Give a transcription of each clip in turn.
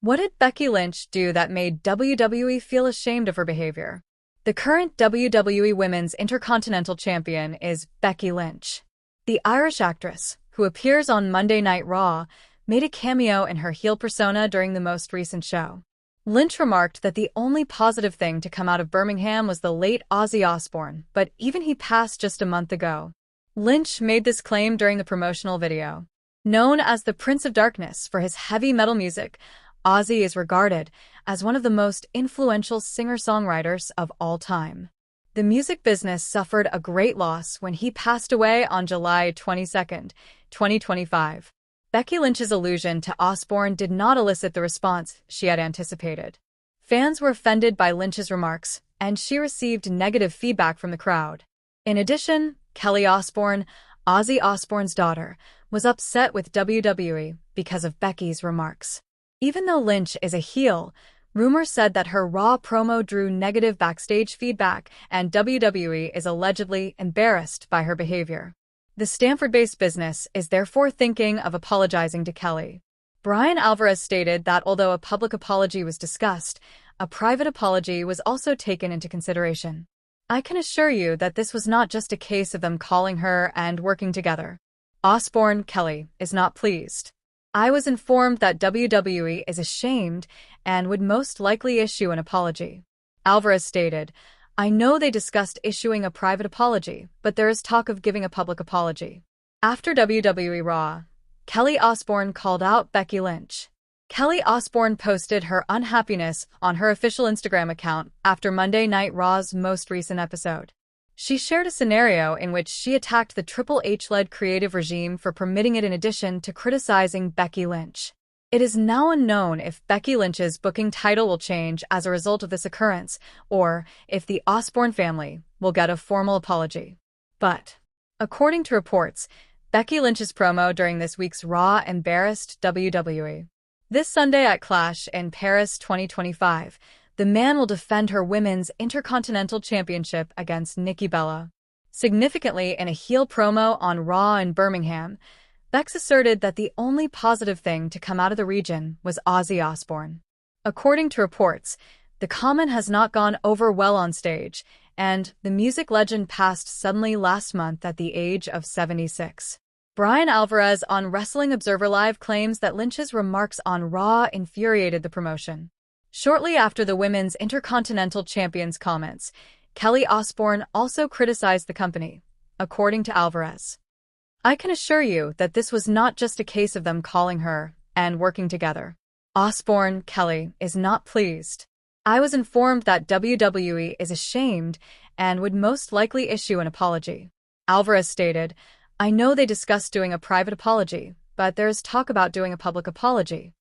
What did Becky Lynch do that made WWE feel ashamed of her behavior? The current WWE Women's Intercontinental Champion is Becky Lynch. The Irish actress, who appears on Monday Night Raw, made a cameo in her heel persona during the most recent show. Lynch remarked that the only positive thing to come out of Birmingham was the late Ozzy Osbourne, but even he passed just a month ago. Lynch made this claim during the promotional video. Known as the Prince of Darkness for his heavy metal music, Ozzy is regarded as one of the most influential singer-songwriters of all time. The music business suffered a great loss when he passed away on July 22, 2025. Becky Lynch's allusion to Osbourne did not elicit the response she had anticipated. Fans were offended by Lynch's remarks, and she received negative feedback from the crowd. In addition, Kelly Osbourne, Ozzy Osbourne's daughter, was upset with WWE because of Becky's remarks. Even though Lynch is a heel, rumors said that her Raw promo drew negative backstage feedback, and WWE is allegedly embarrassed by her behavior. The Stamford-based business is therefore thinking of apologizing to Kelly. Brian Alvarez stated that although a public apology was discussed, a private apology was also taken into consideration. I can assure you that this was not just a case of them calling her and working together. Osbourne Kelly is not pleased. I was informed that WWE is ashamed and would most likely issue an apology. Alvarez stated, I know they discussed issuing a private apology, but there is talk of giving a public apology. After WWE Raw, Kelly Osbourne called out Becky Lynch. Kelly Osbourne posted her unhappiness on her official Instagram account after Monday Night Raw's most recent episode. She shared a scenario in which she attacked the Triple H-led creative regime for permitting it in addition to criticizing Becky Lynch. It is now unknown if Becky Lynch's booking title will change as a result of this occurrence, or if the Osbourne family will get a formal apology. But, according to reports, Becky Lynch's promo during this week's Raw embarrassed WWE. This Sunday at Clash in Paris 2025, the man will defend her Women's Intercontinental Championship against Nikki Bella. Significantly, in a heel promo on Raw in Birmingham, Bex asserted that the only positive thing to come out of the region was Ozzy Osbourne. According to reports, the comment has not gone over well on stage, and the music legend passed suddenly last month at the age of 76. Brian Alvarez on Wrestling Observer Live claims that Lynch's remarks on Raw infuriated the promotion. Shortly after the Women's Intercontinental Champion's comments, Kelly Osbourne also criticized the company, according to Alvarez. I can assure you that this was not just a case of them calling her and working together. Osbourne Kelly is not pleased. I was informed that WWE is ashamed and would most likely issue an apology. Alvarez stated, I know they discussed doing a private apology, but there is talk about doing a public apology.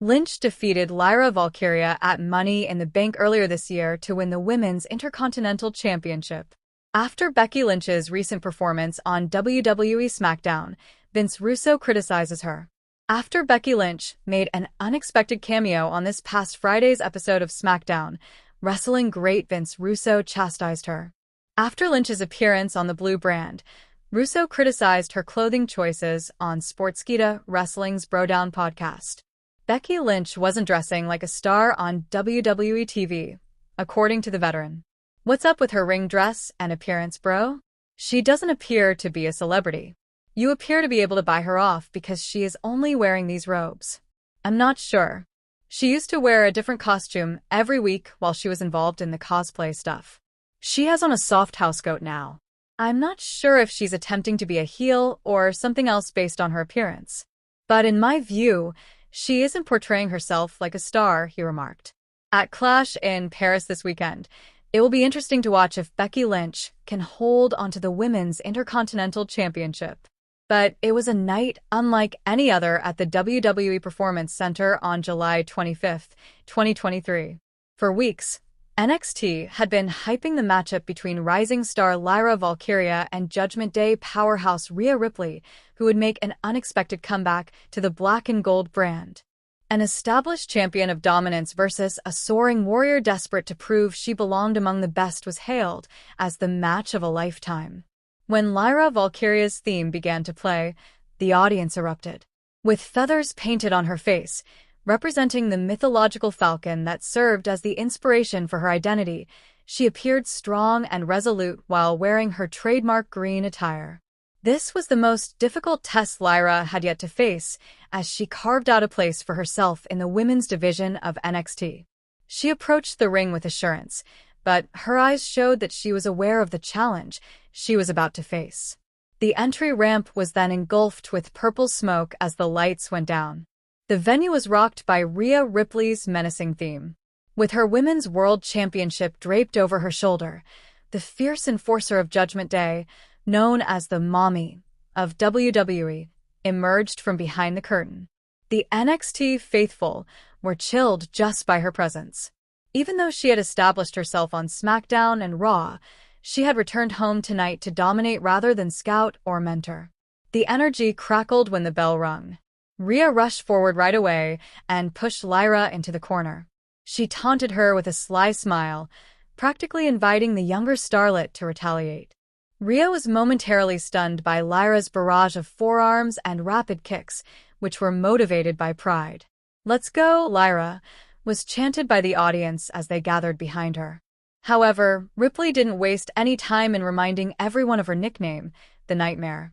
Lynch defeated Lyra Valkyria at Money in the Bank earlier this year to win the Women's Intercontinental Championship. After Becky Lynch's recent performance on WWE SmackDown, Vince Russo criticizes her. After Becky Lynch made an unexpected cameo on this past Friday's episode of SmackDown, wrestling great Vince Russo chastised her. After Lynch's appearance on the Blue brand, Russo criticized her clothing choices on Sportskeeda Wrestling's Brodown podcast. Becky Lynch wasn't dressing like a star on WWE TV, according to the veteran. What's up with her ring dress and appearance, bro? She doesn't appear to be a celebrity. You appear to be able to buy her off because she is only wearing these robes. I'm not sure. She used to wear a different costume every week while she was involved in the cosplay stuff. She has on a soft housecoat now. I'm not sure if she's attempting to be a heel or something else based on her appearance. But in my view, she isn't portraying herself like a star, he remarked. At Clash in Paris this weekend, it will be interesting to watch if Becky Lynch can hold onto the Women's Intercontinental Championship. But it was a night unlike any other at the WWE Performance Center on July 25, 2023. For weeks, NXT had been hyping the matchup between rising star Lyra Valkyria and Judgment Day powerhouse Rhea Ripley, who would make an unexpected comeback to the black and gold brand. An established champion of dominance versus a soaring warrior desperate to prove she belonged among the best was hailed as the match of a lifetime. When Lyra Valkyria's theme began to play, the audience erupted. With feathers painted on her face, Representing the mythological falcon that served as the inspiration for her identity, she appeared strong and resolute while wearing her trademark green attire. This was the most difficult test Lyra had yet to face, as she carved out a place for herself in the women's division of NXT. She approached the ring with assurance, but her eyes showed that she was aware of the challenge she was about to face. The entry ramp was then engulfed with purple smoke as the lights went down. The venue was rocked by Rhea Ripley's menacing theme. With her Women's World Championship draped over her shoulder, the fierce enforcer of Judgment Day, known as the Mommy of WWE, emerged from behind the curtain. The NXT faithful were chilled just by her presence. Even though she had established herself on SmackDown and Raw, she had returned home tonight to dominate rather than scout or mentor. The energy crackled when the bell rung. Rhea rushed forward right away and pushed Lyra into the corner. She taunted her with a sly smile, practically inviting the younger starlet to retaliate. Rhea was momentarily stunned by Lyra's barrage of forearms and rapid kicks, which were motivated by pride. "Let's go, Lyra," was chanted by the audience as they gathered behind her. However, Ripley didn't waste any time in reminding everyone of her nickname, the Nightmare.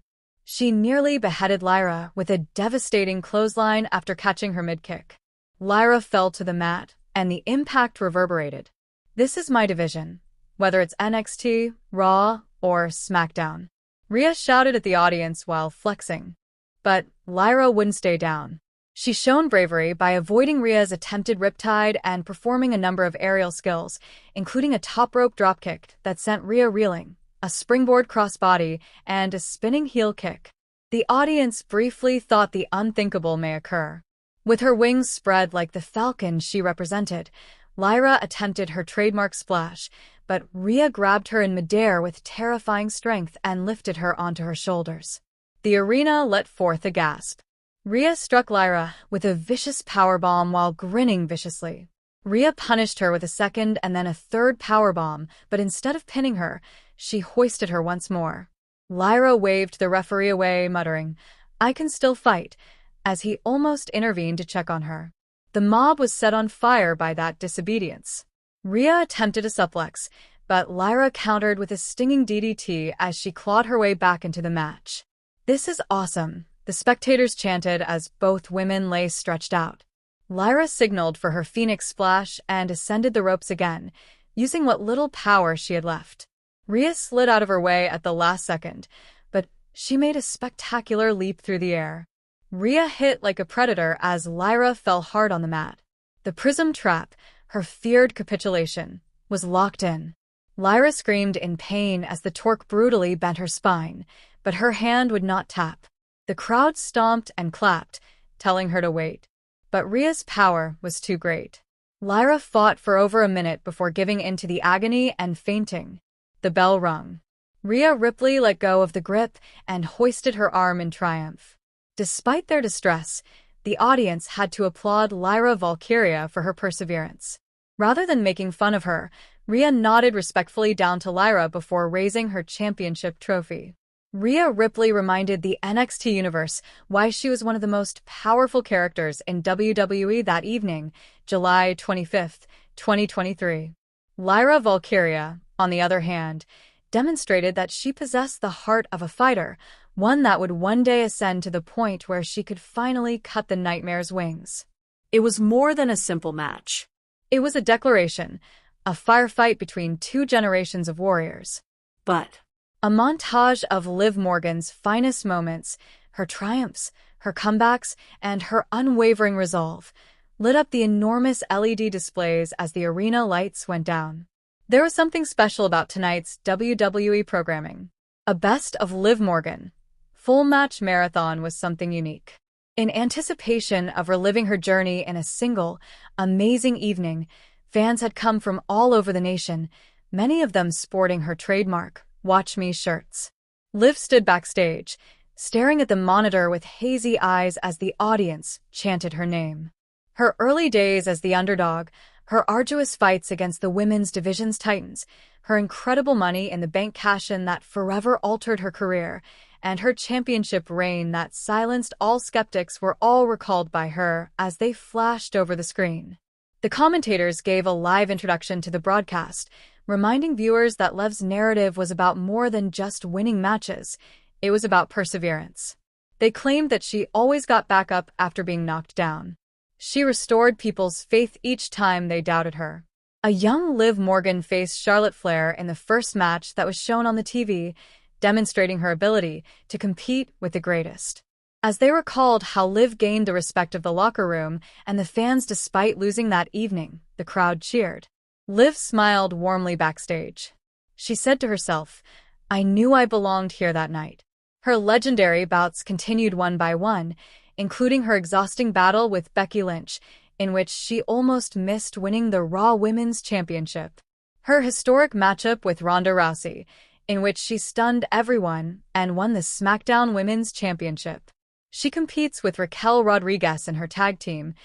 She nearly beheaded Lyra with a devastating clothesline after catching her mid-kick. Lyra fell to the mat, and the impact reverberated. "This is my division, whether it's NXT, Raw, or SmackDown," Rhea shouted at the audience while flexing. But Lyra wouldn't stay down. She showed bravery by avoiding Rhea's attempted riptide and performing a number of aerial skills, including a top-rope dropkick that sent Rhea reeling, a springboard crossbody, and a spinning heel kick. The audience briefly thought the unthinkable may occur. With her wings spread like the falcon she represented, Lyra attempted her trademark splash, but Rhea grabbed her in midair with terrifying strength and lifted her onto her shoulders. The arena let forth a gasp. Rhea struck Lyra with a vicious powerbomb while grinning viciously. Rhea punished her with a second and then a third powerbomb, but instead of pinning her, she hoisted her once more. Lyra waved the referee away, muttering, "I can still fight," as he almost intervened to check on her. The mob was set on fire by that disobedience. Rhea attempted a suplex, but Lyra countered with a stinging DDT as she clawed her way back into the match. "This is awesome," the spectators chanted as both women lay stretched out. Lyra signaled for her Phoenix Splash and ascended the ropes again, using what little power she had left. Rhea slid out of her way at the last second, but she made a spectacular leap through the air. Rhea hit like a predator as Lyra fell hard on the mat. The Prism Trap, her feared capitulation, was locked in. Lyra screamed in pain as the torque brutally bent her spine, but her hand would not tap. The crowd stomped and clapped, telling her to wait. But Rhea's power was too great. Lyra fought for over a minute before giving in to the agony and fainting. The bell rung. Rhea Ripley let go of the grip and hoisted her arm in triumph. Despite their distress, the audience had to applaud Lyra Valkyria for her perseverance. Rather than making fun of her, Rhea nodded respectfully down to Lyra before raising her championship trophy. Rhea Ripley reminded the NXT universe why she was one of the most powerful characters in WWE that evening, July 25, 2023. Lyra Valkyria, on the other hand, demonstrated that she possessed the heart of a fighter, one that would one day ascend to the point where she could finally cut the Nightmare's wings. It was more than a simple match. It was a declaration, a firefight between two generations of warriors. But a montage of Liv Morgan's finest moments, her triumphs, her comebacks, and her unwavering resolve, lit up the enormous LED displays as the arena lights went down. There was something special about tonight's WWE programming. A best of Liv Morgan full match marathon was something unique. In anticipation of reliving her journey in a single, amazing evening, fans had come from all over the nation, many of them sporting her trademark "Watch Me" shirts. Liv stood backstage, staring at the monitor with hazy eyes as the audience chanted her name. Her early days as the underdog, her arduous fights against the women's division's titans, her incredible money in the bank cash-in that forever altered her career, and her championship reign that silenced all skeptics were all recalled by her as they flashed over the screen. The commentators gave a live introduction to the broadcast, reminding viewers that Liv's narrative was about more than just winning matches. It was about perseverance. They claimed that she always got back up after being knocked down. She restored people's faith each time they doubted her. A young Liv Morgan faced Charlotte Flair in the first match that was shown on the TV, demonstrating her ability to compete with the greatest. As they recalled how Liv gained the respect of the locker room and the fans despite losing that evening, the crowd cheered. Liv smiled warmly backstage. She said to herself, "I knew I belonged here that night." Her legendary bouts continued one by one, including her exhausting battle with Becky Lynch, in which she almost missed winning the Raw Women's Championship. Her historic matchup with Ronda Rousey, in which she stunned everyone and won the SmackDown Women's Championship. She competes with Raquel Rodriguez in her tag team,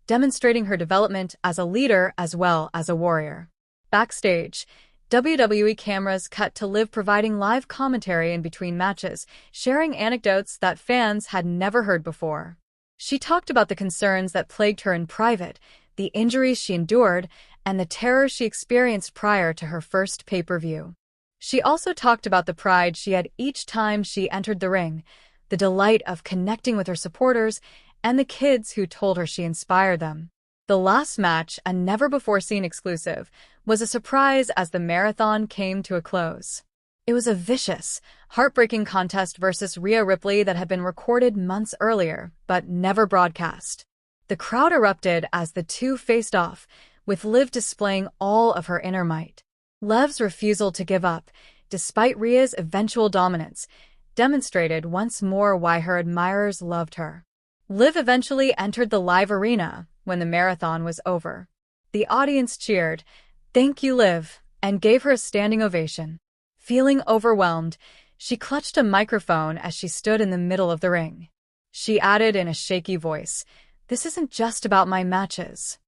demonstrating her development as a leader as well as a warrior. Backstage, WWE cameras cut to Liv providing live commentary in between matches, sharing anecdotes that fans had never heard before. She talked about the concerns that plagued her in private, the injuries she endured, and the terror she experienced prior to her first pay-per-view. She also talked about the pride she had each time she entered the ring, the delight of connecting with her supporters, and the kids who told her she inspired them. The last match, a never-before-seen exclusive, was a surprise as the marathon came to a close. It was a vicious, heartbreaking contest versus Rhea Ripley that had been recorded months earlier, but never broadcast. The crowd erupted as the two faced off, with Liv displaying all of her inner might. Liv's refusal to give up, despite Rhea's eventual dominance, demonstrated once more why her admirers loved her. Liv eventually entered the live arena when the marathon was over. The audience cheered, "Thank you, Liv," and gave her a standing ovation. Feeling overwhelmed, she clutched a microphone as she stood in the middle of the ring. She added in a shaky voice, "This isn't just about my matches.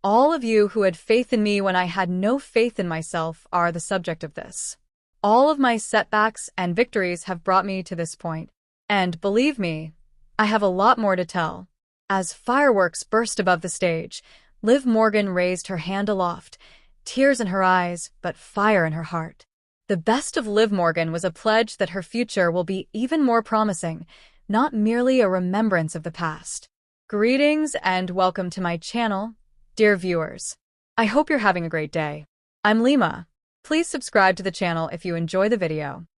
All of you who had faith in me when I had no faith in myself are the subject of this. All of my setbacks and victories have brought me to this point. And believe me, I have a lot more to tell." As fireworks burst above the stage, Liv Morgan raised her hand aloft, tears in her eyes, but fire in her heart. The best of Liv Morgan was a pledge that her future will be even more promising, not merely a remembrance of the past. Greetings and welcome to my channel, dear viewers. I hope you're having a great day. I'm Lima. Please subscribe to the channel if you enjoy the video.